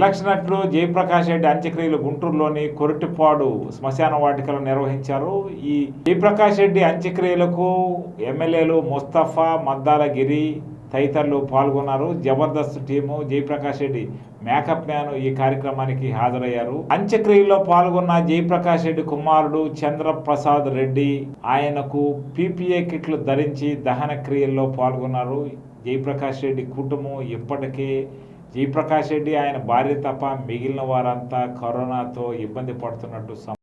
Election Jayaprakash Reddy అంత్యక్రియలు గుంటూరులోని కొరటిపాడు శ్మశాన వాటికలో నిర్వహించారు. ఈ జయప్రకాష్ రెడ్డి అంత్యక్రియలకు ఎమ్మెల్యేలు ముస్తఫా, మద్దాలగిరి తదితరులు పాల్గొన్నారు. Jabardasth team, Jayaprakash Reddy makeup man ఈ కార్యక్రమానికి హాజరయ్యారు. అంత్యక్రియల్లో పాల్గొన్న జయప్రకాష్ రెడ్డి కుమారుడు చంద్రప్రసాద్ రెడ్డి ఆయనకు PPE కిట్లు ధరించి దహన క్రియల్లో పాల్గొన్నారు. జయప్రకాష్ రెడ్డి కుటుంబం ఇప్పటికే జయప్రకాష్ రెడ్డి ఆయన భార్య తప్ప మిగిలిన వారంతా కరోనాతో ఇబ్బంది పడుతున్నట్టు